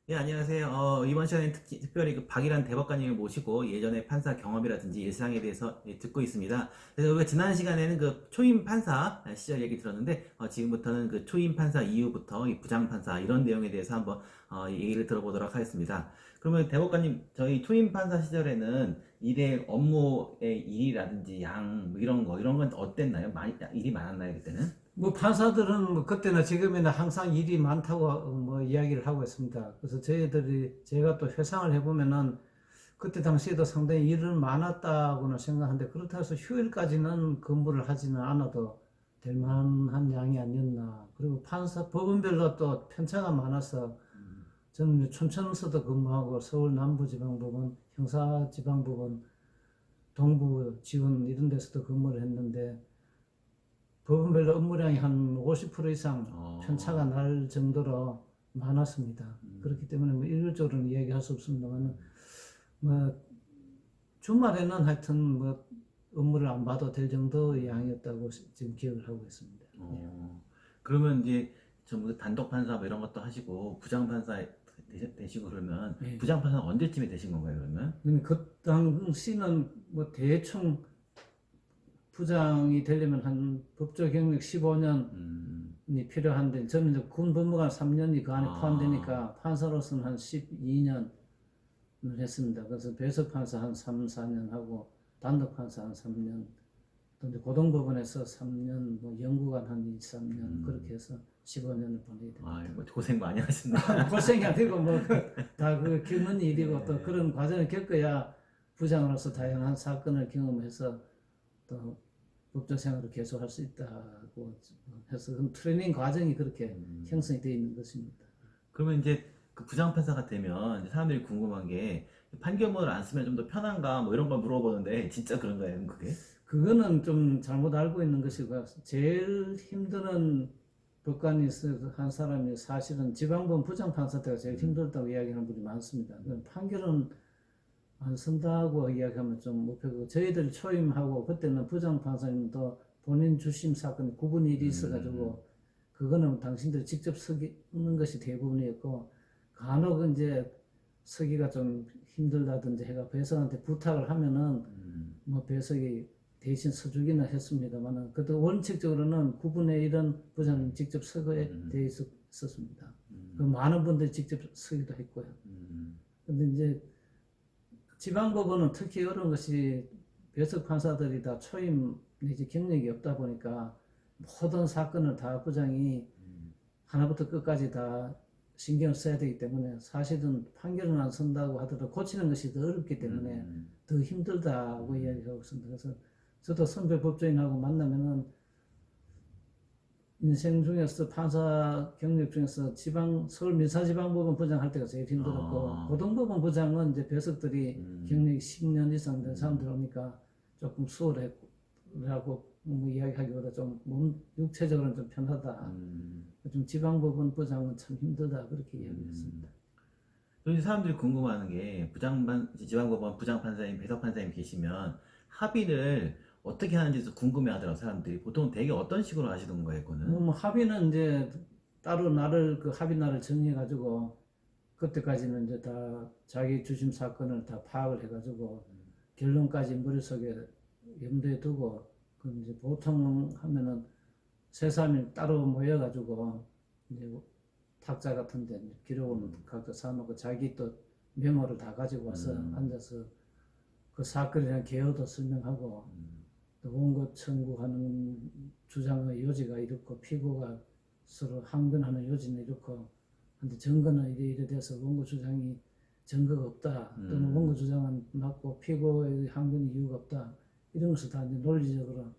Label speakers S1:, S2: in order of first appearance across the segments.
S1: 예, 안녕하세요. 이번 시간에 특별히 그 박일환 대법관님을 모시고 예전의 판사 경험이라든지 일상에 대해서 듣고 있습니다. 그래서 우리가 지난 시간에는 그 초임 판사 시절 얘기 들었는데, 지금부터는 그 초임 판사 이후부터 이 부장 판사 이런 내용에 대해서 한번 얘기를 들어보도록 하겠습니다. 그러면 대법관님, 저희 초임 판사 시절에는 일의 업무의 일이라든지 뭐 이런 건 어땠나요? 많이 일이 많았나요, 그때는?
S2: 뭐 판사들은 뭐 그때나 지금이나 항상 일이 많다고 뭐 이야기를 하고 있습니다. 그래서 저희들이 제가 또 회상을 해보면은 그때 당시에도 상당히 일은 많았다고는 생각하는데 그렇다고 해서 휴일까지는 근무를 하지는 않아도 될 만한 양이 아니었나. 그리고 법원별로 또 편차가 많아서 저는 춘천서도 근무하고 서울 남부지방법원, 형사지방법원, 동부지원 이런 데서도 근무를 했는데 법원별로 업무량이 한 50% 이상 편차가 날 정도로 많았습니다. 그렇기 때문에 뭐 일률적으로는 이야기할 수 없습니다만, 뭐 주말에는 하여튼 뭐 업무를 안 봐도 될 정도의 양이었다고 지금 기억을 하고 있습니다.
S1: 그러면 이제 전부 단독 판사 뭐 이런 것도 하시고 부장 판사 되시고 그러면
S2: 예.
S1: 부장 판사는 언제쯤에 되신 건가요, 그러면?
S2: 그 당시는 뭐 대충 부장이 되려면 한 법조 경력 15년이 필요한데 저는 이제 군 법무관 3년이 그 안에 포함되니까 판사로서는 한 12년을 했습니다. 그래서 배석 판사 한 3, 4년 하고 단독 판사 한 3년 또 이제 고등법원에서 3년 뭐 연구관 한 2, 3년 그렇게 해서 15년을 보내야 됩니다.
S1: 뭐 고생 많이 하셨네요.
S2: 고생이 아니고 뭐 다 그 겪는 일이고 또 그런 과정을 겪어야 부장으로서 다양한 사건을 경험해서 또 법조 생활을 계속할 수 있다고 해서 그 트레이닝 과정이 그렇게 형성이 되어 있는 것입니다.
S1: 그러면 이제 그 부장 판사가 되면 이제 사람들이 궁금한 게 판결문을 안 쓰면 좀 더 편한가 뭐 이런 걸 물어보는데 진짜 그런가요, 그게?
S2: 그거는 좀 잘못 알고 있는 것이고 제일 힘드는 법관이 한 사람이 사실은 지방법원 부장판사 때가 제일 힘들다고 이야기하는 분이 많습니다. 판결은 안 쓴다고 이야기하면 좀 못하고 저희들 초임하고 그때는 부장판사님도 본인 주심 사건이 9분의 1이 있어가지고 그거는 당신들이 직접 쓰는 것이 대부분이었고 간혹 이제 서기가 좀 힘들다든지 해가 배석한테 부탁을 하면은 뭐 배석이 대신 서주기는 했습니다만은 그래도 원칙적으로는 9분의 1은 부장님 직접 서거에 돼 있었습니다. 그 많은 분들이 직접 서기도 했고요. 근데 이제 지방법원은 특히 어려운 것이 배석 판사들이 다 초임 내지 경력이 없다 보니까 모든 사건을 다 부장이 하나부터 끝까지 다 신경을 써야 되기 때문에 사실은 판결은 안 쓴다고 하더라도 고치는 것이 더 어렵기 때문에 더 힘들다고 이야기하고 있습니다. 그래서 저도 선배 법조인하고 만나면은 인생 중에서 판사 경력 중에서 서울 민사지방법원 부장 할 때가 제일 힘들었고 고등법원 부장은 이제 배석들이 경력이 10년 이상 된 사람들 오니까 조금 수월하고 뭐 이야기하기보다 좀 육체적으로는 좀 편하다. 좀 지방법원 부장은 참 힘들다 그렇게 이야기했습니다.
S1: 또 사람들이 궁금해하는 게 지방법원 부장 판사님, 배석 판사님 계시면 합의를 어떻게 하는지 궁금해하더라고 사람들이. 보통 되게 어떤 식으로 하시던 거예요, 그거는?
S2: 뭐 합의는 이제 따로 그 합의 날을 정해가지고 그때까지는 이제 다 자기 주심 사건을 다 파악을 해가지고 결론까지 머릿속에 염두에 두고 그 이제 보통 하면은 세 사람이 따로 모여가지고 이제 탁자 같은데 기록은 각자 사놓고 자기 또 메모를 다 가지고 와서 앉아서 그 사건에 대한 개요도 설명하고 또 원고 청구하는 주장의 요지가 이렇고 피고가 서로 항변하는 요지는 이렇고 근데 증거는 이래 돼서 원고 주장이 증거가 없다 또는 원고 주장은 맞고 피고의 항변이 이유가 없다 이런 것을 다 이제 논리적으로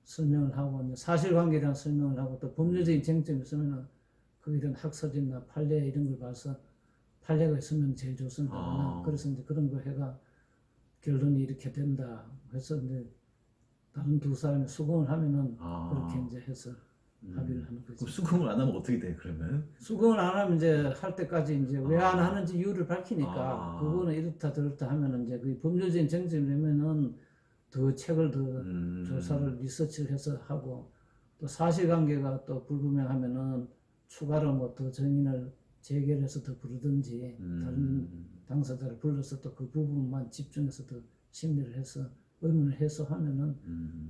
S2: 설명을 하고 이제 사실관계에 대한 설명을 하고 또 법률적인 쟁점이 있으면은 거기에 대한 학설이나 판례 이런 걸 봐서 판례가 있으면 제일 좋습니다. 그래서 이제 그런 거 해가 결론이 이렇게 된다 해서 이제 다른 두 사람이 수긍을 하면은 그렇게 이제 해서 합의를 하는 거죠.
S1: 그럼 수긍을 안 하면 어떻게 돼, 그러면?
S2: 수긍을 안 하면 이제 할 때까지 이제 왜 안 하는지 이유를 밝히니까 그거는 이렇다 저렇다 하면은 이제 그 법률적인 쟁점이면은 더 책을 더 조사를 리서치를 해서 하고 또 사실관계가 또 불분명하면은 추가로 뭐 더 증인을 재결해서 더 부르든지 다른
S1: 음.
S2: 당사자를 불러서 또 그 부분만 집중해서 더 심리를 해서 의문을 해소하면은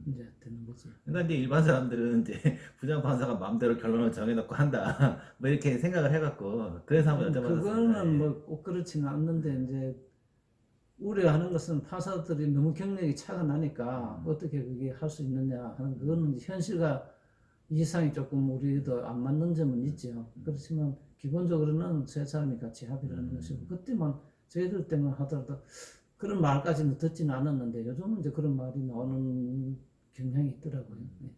S2: 이제 되는 거지.
S1: 그러니까 이제 일반 사람들은 이제 부장판사가 마음대로 결론을 정해놓고 한다 뭐 이렇게 생각을 해갖고 그래서 한번 여쭤봤습니다.
S2: 그거는 뭐 꼭 그렇지는 않는데 이제 우려하는 것은 판사들이 너무 경력이 차가 나니까 어떻게 그게 할 수 있느냐 하는 그거는 이제 현실과 이상이 조금 우리도 안 맞는 점은 있죠. 그렇지만 기본적으로는 세 사람이 같이 합의를 하는 것이고 그때만 저희들 때만 하더라도 그런 말까지는 듣지는 않았는데 요즘은 이제 그런 말이 나오는 경향이 있더라고요. 네.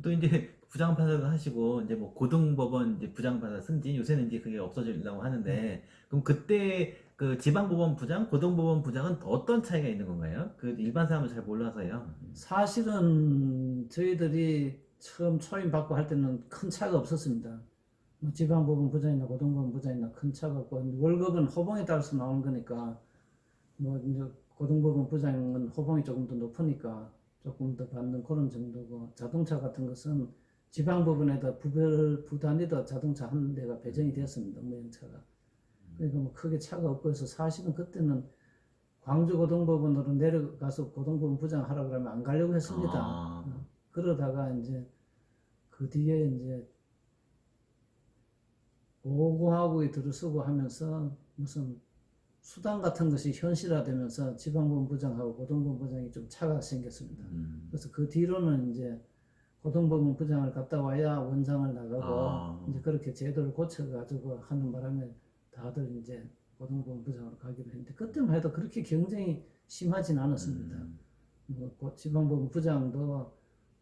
S1: 또 이제 부장판사도 하시고 이제 뭐 고등법원 이제 부장판사 승진 요새는 이제 그게 없어지려고 하는데 그럼 그때 그 지방법원 부장, 고등법원 부장은 어떤 차이가 있는 건가요? 그 일반 사람은 잘 몰라서요.
S2: 사실은 저희들이 처음 초임받고 할 때는 큰 차가 없었습니다. 뭐 지방법원 부장이나 고등법원 부장이나 큰 차가 없고 월급은 호봉에 따라서 나오는 거니까 뭐 이제 고등법원 부장은 호봉이 조금 더 높으니까 조금 더 받는 그런 정도고 자동차 같은 것은 지방법원에다 부단위도 자동차 한 대가 배정이 되었습니다. 무형차가. 그러니까 뭐 크게 차가 없고 해서 사실은 그때는 광주 고등법원으로 내려가서 고등법원 부장 하라고 그러면 안 가려고 했습니다. 그러다가 이제 그 뒤에 이제 고고하고 들어서고 하면서 무슨 수당 같은 것이 현실화되면서 지방법원 부장하고 고등법원 부장이 좀 차가 생겼습니다. 그래서 그 뒤로는 이제 고등법원 부장을 갔다 와야 원장을 나가고 이제 그렇게 제도를 고쳐가지고 하는 바람에 다들 이제 고등법원 부장으로 가기로 했는데 그때만 해도 그렇게 경쟁이 심하진 않았습니다. 뭐 지방법원 부장도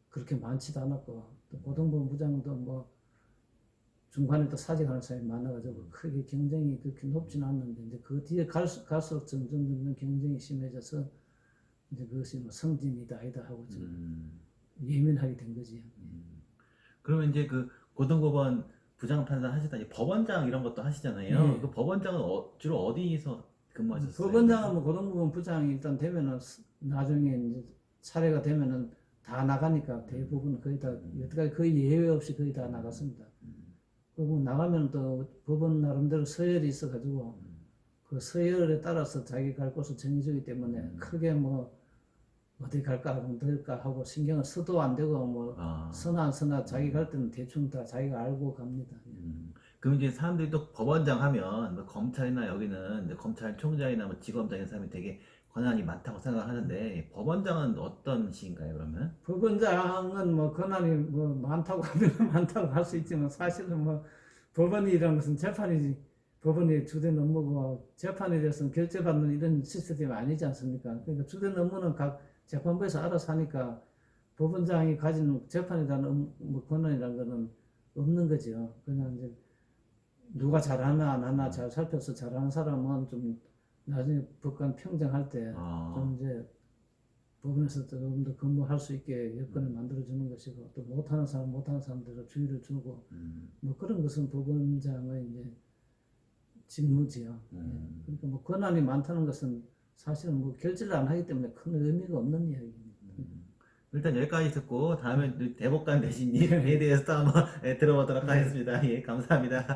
S2: 그렇게 많지도 않았고 또 고등법원 부장도 뭐 중간에 또 사직하는 사람이 많아가지고 크게 경쟁이 그렇게 높지는 않는데 이제 그 뒤에 갈수록 점점 경쟁이 심해져서 이제 그것이 뭐 성진이다 아니다 하고 좀 예민하게 된 거지.
S1: 그러면 이제 그 고등법원 부장판사 하시다 이제 법원장 이런 것도 하시잖아요.
S2: 네.
S1: 그 법원장은 주로 어디서 근무하셨어요?
S2: 법원장은 뭐 고등법원 부장이 일단 되면은 나중에 이제 차례가 되면은 다 나가니까 대부분 거의 다 여태까지 거의 예외 없이 거의 다 나갔습니다. 그리고 나가면 또 법원 나름대로 서열이 있어가지고 그 서열에 따라서 자기 갈 곳을 정해주기 때문에 크게 뭐 어디 갈까 하고 될까 하고 신경을 써도 안 되고 뭐 서나 안 서나 자기 갈 때는 대충 다 자기가 알고 갑니다.
S1: 그럼 이제 사람들이 또 법원장 하면 뭐 검찰이나 여기는 이제 검찰총장이나 뭐 지검장 이런 사람이 되게 권한이 많다고 생각하는데 법원장은 어떤 시인가요 그러면?
S2: 법원장은 뭐 권한이 뭐 많다고 하면 많다고 할 수 있지만 사실은 뭐 법원이라는 것은 재판이지 법원의 주된 업무고 재판에 대해서는 결재받는 이런 시스템이 아니지 않습니까? 그러니까 주된 업무는 각 재판부에서 알아서 하니까 법원장이 가진 재판에 대한 뭐 권한이라는 것은 없는 거죠. 그냥 이제 누가 잘하나 안 하나 잘 살펴서 잘하는 사람은 좀 나중에 법관 평정할 때 좀 이제 법원에서 조금 더 근무할 수 있게 여건을 만들어주는 것이고 또 못하는 사람들은 주의를 주고 뭐 그런 것은 법원장의 이제 직무지요. 그러니까 뭐 권한이 많다는 것은 사실은 뭐 결재를 안 하기 때문에 큰 의미가 없는 이야기입니다.
S1: 일단 여기까지 듣고 다음에 대법관 되신 일에 대해서 또 한번 들어보도록 하겠습니다. 예, 감사합니다.